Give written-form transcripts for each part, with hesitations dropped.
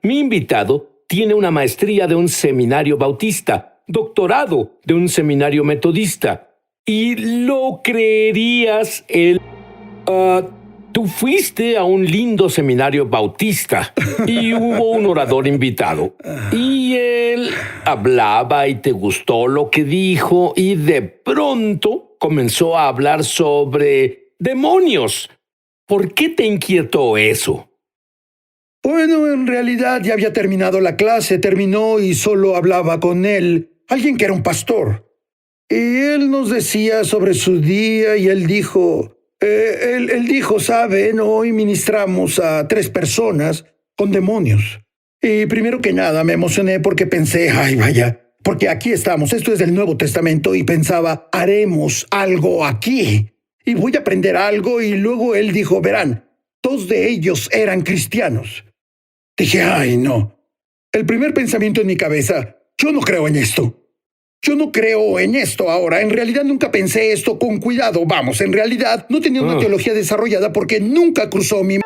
Mi invitado tiene una maestría de un seminario bautista, doctorado de un seminario metodista. Y lo creerías, tú fuiste a un lindo seminario bautista y hubo un orador invitado. Y él hablaba y te gustó lo que dijo y de pronto comenzó a hablar sobre demonios. ¿Por qué te inquietó eso? Bueno, en realidad ya había terminado la clase, terminó y solo hablaba con él, alguien que era un pastor. Y él nos decía sobre su día y él dijo, ¿saben? Hoy ministramos a 3 personas con demonios. Y primero que nada me emocioné porque pensé, ay vaya, porque aquí estamos, esto es del Nuevo Testamento y pensaba, haremos algo aquí. Y voy a aprender algo y luego él dijo, verán, 2 de ellos eran cristianos. Dije, ay, no. El primer pensamiento en mi cabeza, yo no creo en esto. Yo no creo en esto ahora. En realidad nunca pensé esto con cuidado. Vamos, en realidad no tenía una teología desarrollada porque nunca cruzó mi...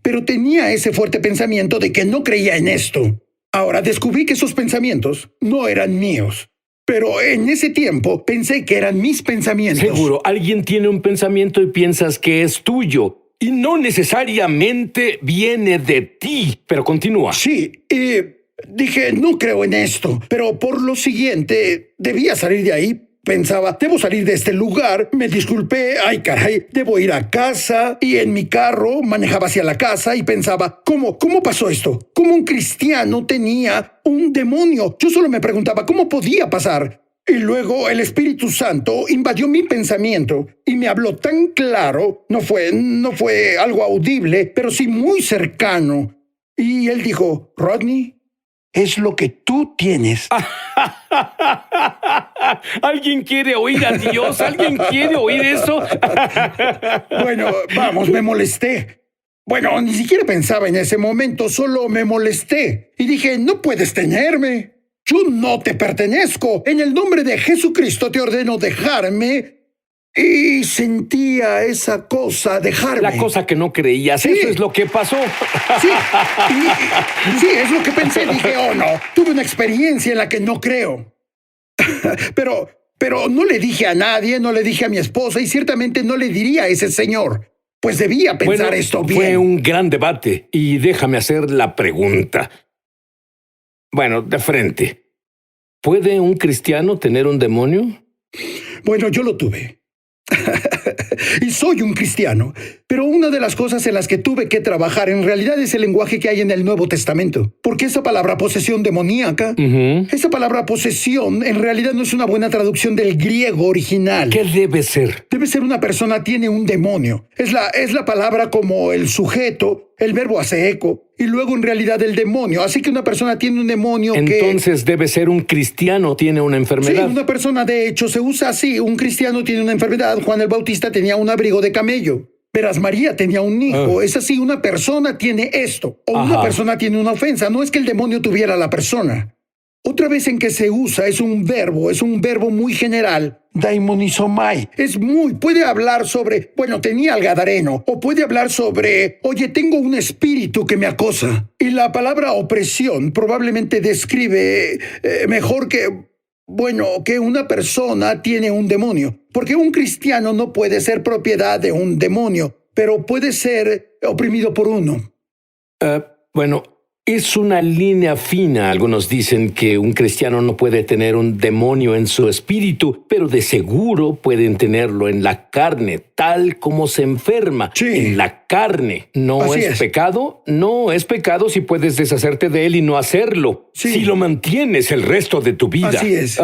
Pero tenía ese fuerte pensamiento de que no creía en esto. Ahora descubrí que esos pensamientos no eran míos. Pero en ese tiempo pensé que eran mis pensamientos. Seguro, alguien tiene un pensamiento y piensas que es tuyo. Y no necesariamente viene de ti. Pero continúa. Sí, dije, no creo en esto. Pero por lo siguiente, debía salir de ahí. Pensaba, debo salir de este lugar. Me disculpé, ay caray, debo ir a casa. Y en mi carro manejaba hacia la casa y pensaba, ¿cómo pasó esto? ¿Cómo un cristiano tenía un demonio? Yo solo me preguntaba, ¿cómo podía pasar? Y luego el Espíritu Santo invadió mi pensamiento y me habló tan claro. No fue algo audible, pero sí muy cercano. Y él dijo, Rodney, es lo que tú tienes. ¿Alguien quiere oír a Dios? ¿Alguien quiere oír eso? Bueno, vamos, me molesté. Bueno, ni siquiera pensaba en ese momento, solo me molesté. Y dije, no puedes tenerme. Yo no te pertenezco. En el nombre de Jesucristo te ordeno dejarme. Y sentía esa cosa, dejarme. La cosa que no creías, sí. Eso es lo que pasó. Sí, sí, es lo que pensé. Dije, oh no, tuve una experiencia en la que no creo. Pero no le dije a nadie, no le dije a mi esposa y ciertamente no le diría a ese señor. Pues debía pensar esto bien. Fue un gran debate y déjame hacer la pregunta. Bueno, de frente. ¿Puede un cristiano tener un demonio? Bueno, yo lo tuve. Y soy un cristiano, pero una de las cosas en las que tuve que trabajar en realidad es el lenguaje que hay en el Nuevo Testamento. Porque esa palabra posesión demoníaca, esa palabra posesión en realidad no es una buena traducción del griego original. ¿Qué debe ser? Debe ser una persona tiene un demonio. Es la palabra como el sujeto, el verbo hace eco, y luego en realidad el demonio. Así que una persona tiene un demonio Entonces debe ser un cristiano, tiene una enfermedad. Sí, una persona de hecho se usa así. Un cristiano tiene una enfermedad. Juan el Bautista tenía un abrigo de camello. Verás, María tenía un hijo. Es así, una persona tiene esto. O una persona tiene una ofensa. No es que el demonio tuviera a la persona. Otra vez en que se usa es un verbo muy general. Daimonizomai. Puede hablar sobre, tenía al gadareno. O puede hablar sobre, oye, tengo un espíritu que me acosa. Y la palabra opresión probablemente describe mejor que una persona tiene un demonio. Porque un cristiano no puede ser propiedad de un demonio, pero puede ser oprimido por uno. Bueno, es una línea fina. Algunos dicen que un cristiano no puede tener un demonio en su espíritu, pero de seguro pueden tenerlo en la carne, tal como se enferma. Sí. En la carne. ¿No Así es es. pecado? No es pecado si puedes deshacerte de él y no hacerlo. Sí. Si lo mantienes el resto de tu vida. Así es.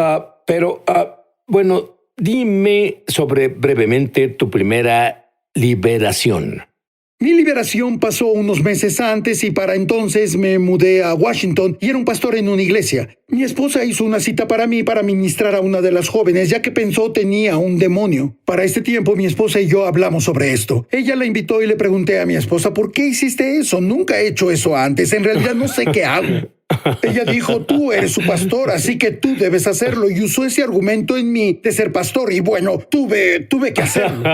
Bueno, dime sobre brevemente tu primera liberación. Mi liberación pasó unos meses antes y para entonces me mudé a Washington y era un pastor en una iglesia. Mi esposa hizo una cita para mí para ministrar a una de las jóvenes, ya que pensó tenía un demonio. Para este tiempo mi esposa y yo hablamos sobre esto. Ella la invitó y le pregunté a mi esposa, ¿por qué hiciste eso? Nunca he hecho eso antes. En realidad no sé qué hago. Ella dijo, tú eres su pastor, así que tú debes hacerlo. Y usó ese argumento en mí de ser pastor. Y bueno, tuve que hacerlo.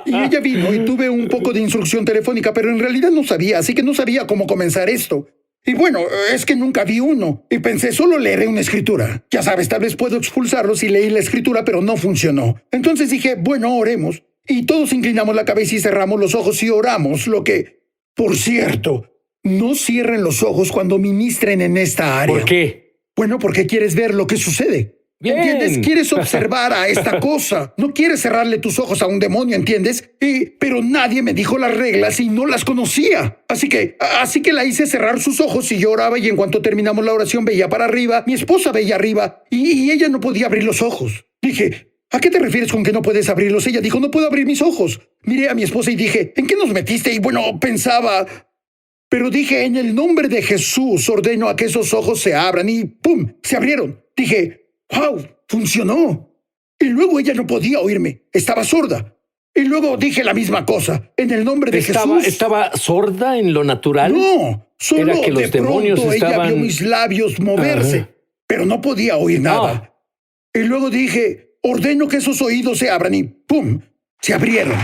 Y ella vino y tuve un poco de instrucción telefónica, pero en realidad no sabía, así que no sabía cómo comenzar esto. Y bueno, es que nunca vi uno. Y pensé, solo leeré una escritura. Ya sabes, tal vez puedo expulsarlos y leí la escritura, pero no funcionó. Entonces dije, bueno, oremos. Y todos inclinamos la cabeza y cerramos los ojos y oramos, lo que, por cierto, no cierren los ojos cuando ministren en esta área. ¿Por qué? Bueno, porque quieres ver lo que sucede. Bien. ¿Entiendes? Quieres observar a esta cosa. No quieres cerrarle tus ojos a un demonio, ¿entiendes? Pero nadie me dijo las reglas y no las conocía. Así que la hice cerrar sus ojos y yo oraba y en cuanto terminamos la oración veía para arriba. Mi esposa veía arriba y ella no podía abrir los ojos. Dije, ¿a qué te refieres con que no puedes abrirlos? Ella dijo, no puedo abrir mis ojos. Miré a mi esposa y dije, ¿en qué nos metiste? Y bueno, pensaba... Pero dije, en el nombre de Jesús ordeno a que esos ojos se abran y ¡pum! Se abrieron. Dije, ¡wow! Funcionó. Y luego ella no podía oírme. Estaba sorda. Y luego dije la misma cosa. En el nombre de Jesús. ¿Estaba sorda en lo natural? No, solo Era que los de demonios pronto ella estaban... vio mis labios moverse. Pero no podía oír nada. Y luego dije, ordeno que esos oídos se abran y ¡pum! Se abrieron.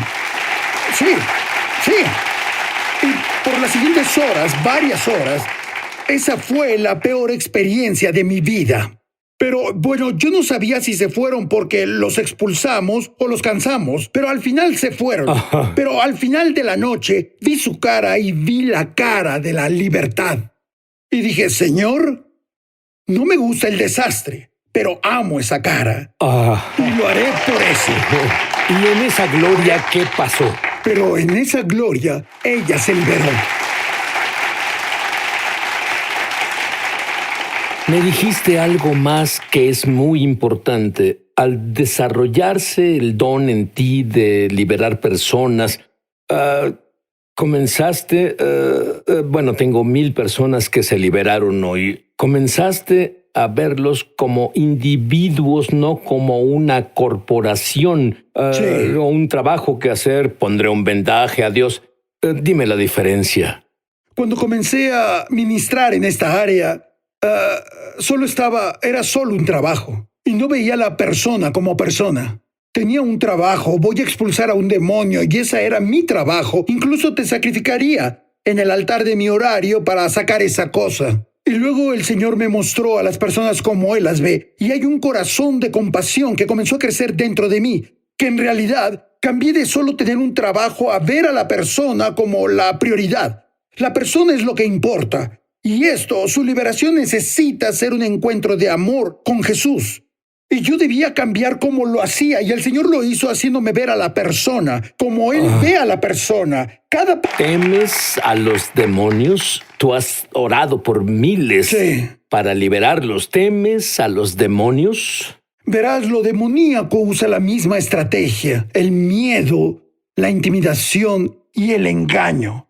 Sí, sí. Y por las siguientes horas, varias horas, esa fue la peor experiencia de mi vida. Pero bueno, yo no sabía si se fueron porque los expulsamos o los cansamos, pero al final se fueron. Ajá. Pero al final de la noche vi su cara y vi la cara de la libertad. Y dije, Señor, no me gusta el desastre, pero amo esa cara. Y lo haré por eso. ¿Y en esa gloria qué pasó? Pero en esa gloria, ella se liberó. Me dijiste algo más que es muy importante. Al desarrollarse el don en ti de liberar personas, comenzaste, bueno, tengo 1000 personas que se liberaron hoy. Comenzaste a verlos como individuos, no como una corporación Sí. o un trabajo que hacer. Pondré un vendaje, adiós. Dime la diferencia. Cuando comencé a ministrar en esta área, era solo un trabajo. Y no veía a la persona como persona. Tenía un trabajo, voy a expulsar a un demonio y ese era mi trabajo. Incluso te sacrificaría en el altar de mi horario para sacar esa cosa. Y luego el Señor me mostró a las personas como Él las ve. Y hay un corazón de compasión que comenzó a crecer dentro de mí, que en realidad cambié de solo tener un trabajo a ver a la persona como la prioridad. La persona es lo que importa. Y esto, su liberación necesita ser un encuentro de amor con Jesús. Y yo debía cambiar como lo hacía, y el Señor lo hizo haciéndome ver a la persona, como Él ve a la persona. ¿Temes a los demonios? Tú has orado por miles Sí. para liberarlos. ¿Temes a los demonios? Verás, lo demoníaco usa la misma estrategia, el miedo, la intimidación y el engaño.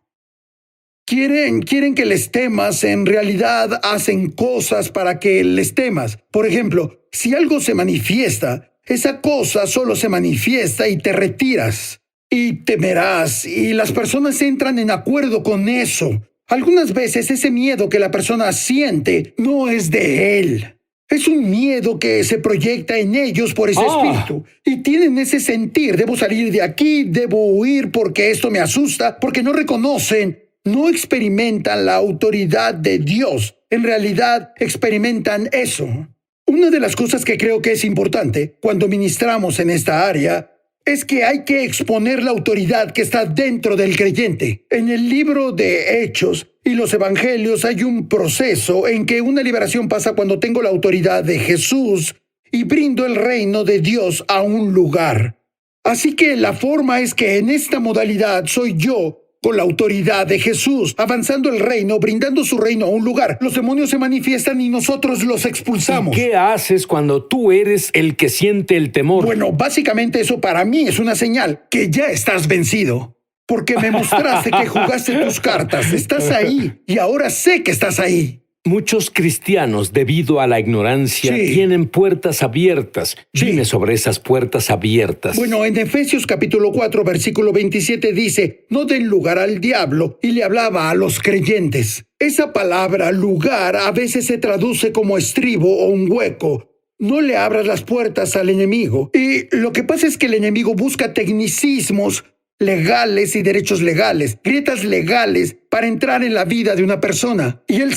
Quieren que les temas, en realidad hacen cosas para que les temas. Por ejemplo, si algo se manifiesta, esa cosa solo se manifiesta y te retiras. Y temerás, y las personas entran en acuerdo con eso. Algunas veces ese miedo que la persona siente no es de él. Es un miedo que se proyecta en ellos por ese espíritu. Y tienen ese sentir, debo salir de aquí, debo huir porque esto me asusta, porque no reconocen, no experimentan la autoridad de Dios. En realidad, experimentan eso. Una de las cosas que creo que es importante cuando ministramos en esta área es que hay que exponer la autoridad que está dentro del creyente. En el libro de Hechos y los Evangelios hay un proceso en que una liberación pasa cuando tengo la autoridad de Jesús y brindo el reino de Dios a un lugar. Así que la forma es que en esta modalidad soy yo, con la autoridad de Jesús, avanzando el reino, brindando su reino a un lugar. Los demonios se manifiestan y nosotros los expulsamos. ¿Y qué haces cuando tú eres el que siente el temor? Bueno, básicamente eso para mí es una señal que ya estás vencido. Porque me mostraste que jugaste tus cartas. Estás ahí y ahora sé que estás ahí. Muchos cristianos, debido a la ignorancia, Sí. tienen puertas abiertas. Sí. Dime sobre esas puertas abiertas. Bueno, en Efesios capítulo 4, versículo 27 dice, no den lugar al diablo, y le hablaba a los creyentes. Esa palabra lugar a veces se traduce como estribo o un hueco. No le abras las puertas al enemigo. Y lo que pasa es que el enemigo busca tecnicismos legales y derechos legales, grietas legales para entrar en la vida de una persona. Y él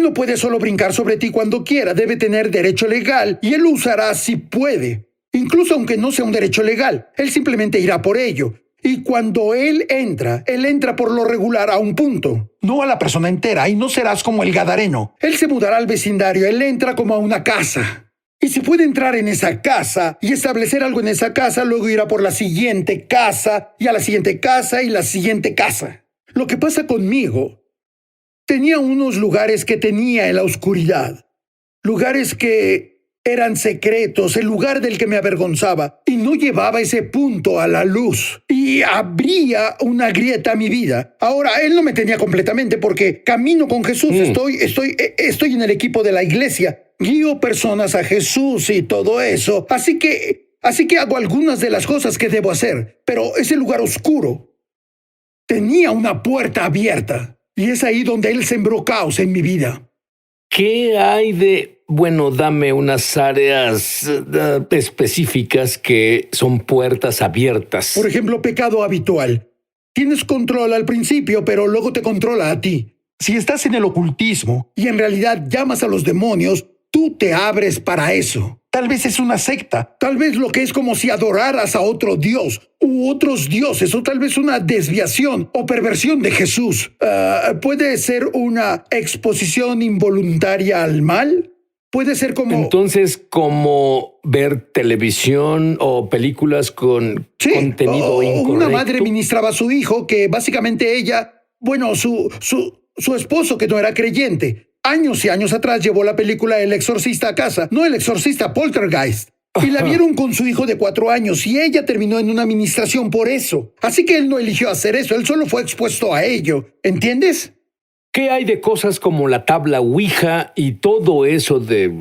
no puede solo brincar sobre ti cuando quiera, debe tener derecho legal y él lo usará si puede. Incluso aunque no sea un derecho legal, él simplemente irá por ello. Y cuando él entra por lo regular a un punto, no a la persona entera, y no serás como el gadareno. Él se mudará al vecindario, él entra como a una casa. Y si puede entrar en esa casa y establecer algo en esa casa, luego irá por la siguiente casa y a la siguiente casa y la siguiente casa. Lo que pasa conmigo, tenía unos lugares que tenía en la oscuridad, lugares que eran secretos, el lugar del que me avergonzaba, y no llevaba ese punto a la luz. Y abría una grieta a mi vida. Ahora, él no me tenía completamente porque camino con Jesús, estoy en el equipo de la iglesia. Guío personas a Jesús y todo eso. Así que hago algunas de las cosas que debo hacer. Pero ese lugar oscuro tenía una puerta abierta. Y es ahí donde él sembró caos en mi vida. ¿Qué hay de... Bueno, dame unas áreas específicas que son puertas abiertas? Por ejemplo, pecado habitual. Tienes control al principio, pero luego te controla a ti. Si estás en el ocultismo y en realidad llamas a los demonios, tú te abres para eso. Tal vez es una secta. Tal vez lo que es como si adoraras a otro dios u otros dioses, o tal vez una desviación o perversión de Jesús. ¿Puede ser una exposición involuntaria al mal? Puede ser como... Entonces, como ver televisión o películas con contenido incorrecto. Una madre ministraba a su hijo que básicamente su esposo que no era creyente, años y años atrás llevó la película El Exorcista a casa, no El Exorcista, Poltergeist. Y la vieron con su hijo de 4 años y ella terminó en una administración por eso. Así que él no eligió hacer eso, él solo fue expuesto a ello. ¿Entiendes? ¿Qué hay de cosas como la tabla Ouija y todo eso de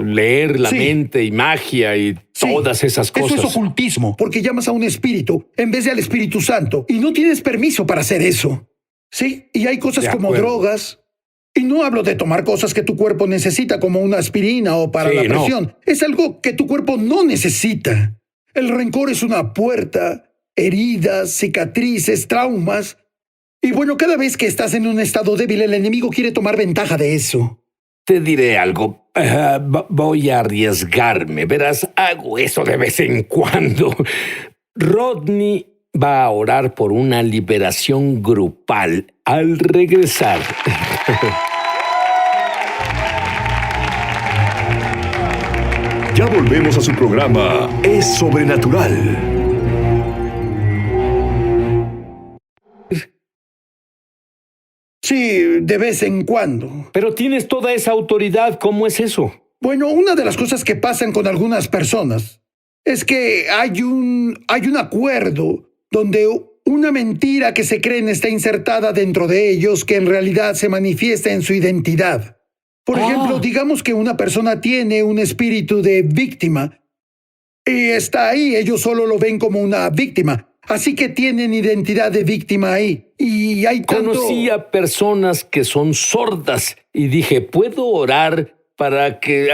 leer la mente y magia y todas esas cosas? Eso es ocultismo, porque llamas a un espíritu en vez de al Espíritu Santo y no tienes permiso para hacer eso. Sí, y hay cosas como drogas. Y no hablo de tomar cosas que tu cuerpo necesita, como una aspirina o para la presión. No. Es algo que tu cuerpo no necesita. El rencor es una puerta, heridas, cicatrices, traumas. Y bueno, cada vez que estás en un estado débil, el enemigo quiere tomar ventaja de eso. Te diré algo. Voy a arriesgarme. Verás, hago eso de vez en cuando. Rodney va a orar por una liberación grupal al regresar. Ya volvemos a su programa Es Sobrenatural. Sí, de vez en cuando. Pero tienes toda esa autoridad, ¿cómo es eso? Bueno, una de las cosas que pasan con algunas personas es que hay un acuerdo donde una mentira que se creen está insertada dentro de ellos que en realidad se manifiesta en su identidad. Por ejemplo, digamos que una persona tiene un espíritu de víctima y está ahí, ellos solo lo ven como una víctima. Así que tienen identidad de víctima ahí. Y hay tanto... Conocí a personas que son sordas y dije, ¿puedo orar para que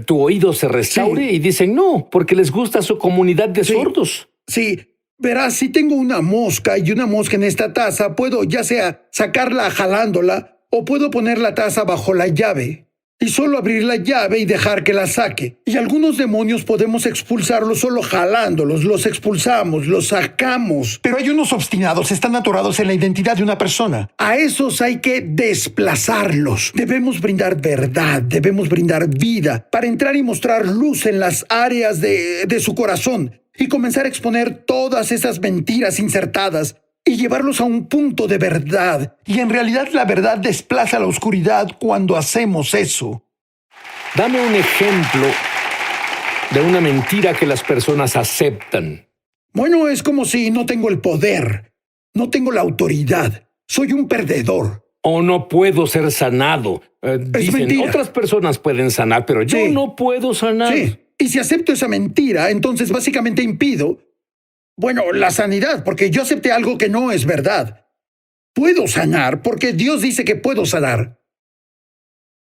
tu oído se restaure? Sí. Y dicen, no, porque les gusta su comunidad de sordos. Sí, verás, si tengo una mosca y una mosca en esta taza, puedo ya sea sacarla jalándola o puedo poner la taza bajo la llave. y solo abrir la llave y dejar que la saque. Y algunos demonios podemos expulsarlos solo jalándolos, los expulsamos, los sacamos. Pero hay unos obstinados, están atorados en la identidad de una persona. A esos hay que desplazarlos. Debemos brindar verdad, debemos brindar vida para entrar y mostrar luz en las áreas de su corazón y comenzar a exponer todas esas mentiras insertadas y llevarlos a un punto de verdad. Y en realidad la verdad desplaza la oscuridad cuando hacemos eso. Dame un ejemplo de una mentira que las personas aceptan. Bueno, es como si no tengo el poder, no tengo la autoridad, soy un perdedor. O no puedo ser sanado. Dicen, mentira. otras personas pueden sanar, pero yo Sí. no puedo sanar. Sí, y si acepto esa mentira, entonces básicamente impido, bueno, la sanidad, porque yo acepté algo que no es verdad. Puedo sanar porque Dios dice que puedo sanar.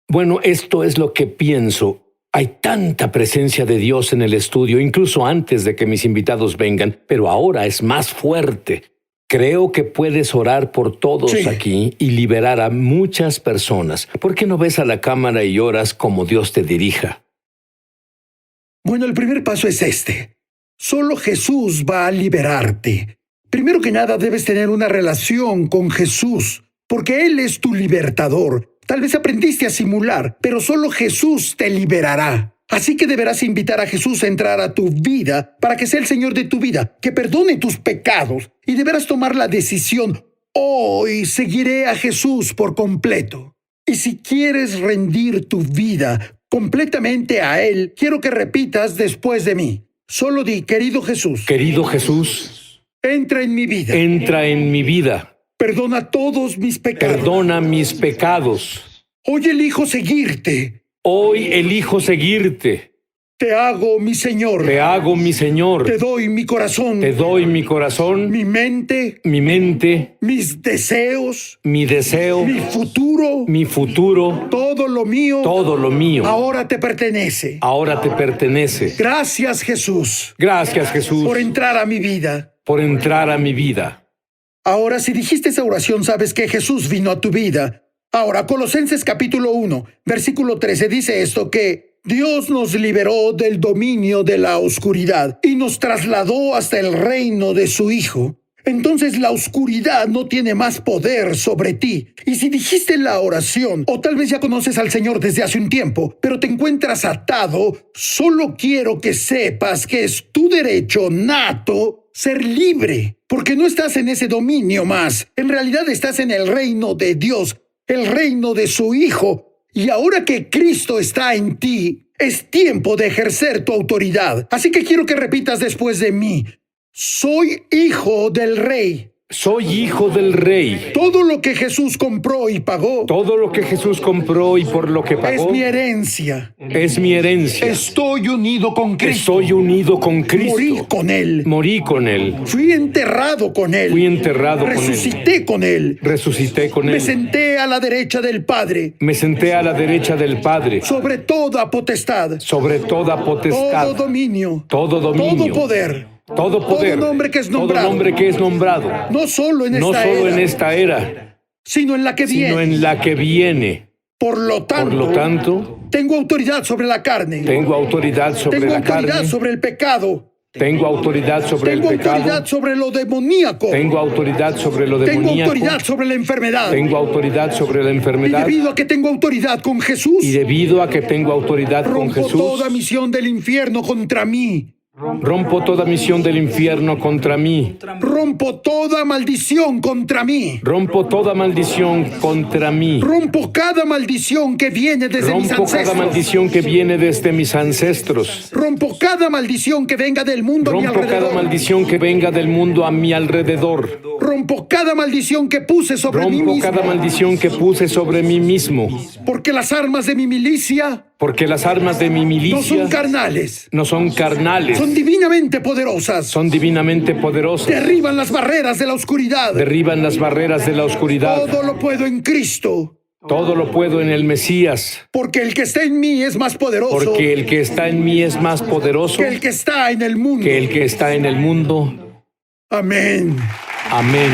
Bueno, esto es lo que pienso. Hay tanta presencia de Dios en el estudio, incluso antes de que mis invitados vengan, pero ahora es más fuerte. Creo que puedes orar por todos Sí. aquí y liberar a muchas personas. ¿Por qué no ves a la cámara y oras como Dios te dirija? Bueno, el primer paso es este. Solo Jesús va a liberarte. Primero que nada, debes tener una relación con Jesús, porque Él es tu libertador. Tal vez aprendiste a simular, pero solo Jesús te liberará. Así que deberás invitar a Jesús a entrar a tu vida para que sea el Señor de tu vida, que perdone tus pecados y deberás tomar la decisión. Hoy seguiré a Jesús por completo. Y si quieres rendir tu vida completamente a Él, quiero que repitas después de mí. Solo di, querido Jesús, Querido Jesús, entra en mi vida. entra en mi vida. Perdona todos mis pecados. Perdona mis pecados. Hoy elijo seguirte. Hoy elijo seguirte. Te hago mi Señor. Te hago mi Señor. Te doy mi corazón. Te doy mi corazón, Mi mente. mi mente, Mis deseos. mi deseo, Mi futuro. mi futuro, Todo lo mío. todo lo mío. Ahora te pertenece. Ahora te pertenece. Gracias, Jesús, Gracias, Jesús, por entrar a mi vida. por entrar a mi vida. Ahora, si dijiste esa oración, sabes que Jesús vino a tu vida. Ahora, Colosenses capítulo 1, versículo 13 dice esto, que Dios nos liberó del dominio de la oscuridad y nos trasladó hasta el reino de su Hijo. Entonces la oscuridad no tiene más poder sobre ti. Y si dijiste la oración, o tal vez ya conoces al Señor desde hace un tiempo, pero te encuentras atado, solo quiero que sepas que es tu derecho nato ser libre, porque no estás en ese dominio más. En realidad estás en el reino de Dios, el reino de su Hijo. Y ahora que Cristo está en ti, es tiempo de ejercer tu autoridad. Así que quiero que repitas después de mí. Soy hijo del Rey. Soy hijo del Rey. Todo lo que Jesús compró y pagó Todo lo que Jesús compró y por lo que es pagó mi herencia. es mi herencia. Estoy unido con Cristo. Estoy unido con Morí Cristo. con Él. Morí con Él. Fui enterrado con Él. Fui enterrado con Él. Resucité con Él. Resucité con Me Él. senté a la derecha del Padre. Me senté a la derecha del Padre. Sobre toda potestad. Sobre toda Todo potestad. dominio. Todo dominio. Todo poder. Todo poder. Todo nombre que es Todo nombrado. nombre que es nombrado. No solo en No esta solo era, en esta era, sino en la que viene. sino en la que viene. Por lo tanto, tengo autoridad sobre la carne. Tengo autoridad sobre Tengo la autoridad carne. sobre el pecado. Tengo autoridad sobre el Tengo autoridad pecado. sobre lo demoníaco. Tengo autoridad sobre lo Tengo demoníaco. autoridad sobre la enfermedad. Tengo autoridad sobre la Y enfermedad. debido a que tengo autoridad con Jesús, Y debido a que tengo autoridad con rompo Jesús, toda misión del infierno contra mí. rompo toda misión del infierno contra mí. Rompo toda maldición contra mí. Rompo toda maldición contra mí. Rompo cada maldición que viene desde mis Rompo cada ancestros. maldición que viene desde mis ancestros. Rompo cada maldición que venga del mundo a mi Rompo cada alrededor. maldición que venga del mundo a mi alrededor. Rompo cada maldición que puse sobre mí Rompo mismo. cada maldición que puse sobre mí mismo. Porque las armas de mi milicia Porque las armas de mi no milicia son carnales, no son carnales, son divinamente poderosas. son divinamente poderosas. Derriban las barreras de la oscuridad. Derriban las barreras de la oscuridad. Todo lo puedo en Cristo. Todo lo puedo en el Mesías. Porque el que está en mí es más poderoso Porque el que está en mí es más poderoso que el que está en el mundo. que el que está en el mundo. Amén. Amén.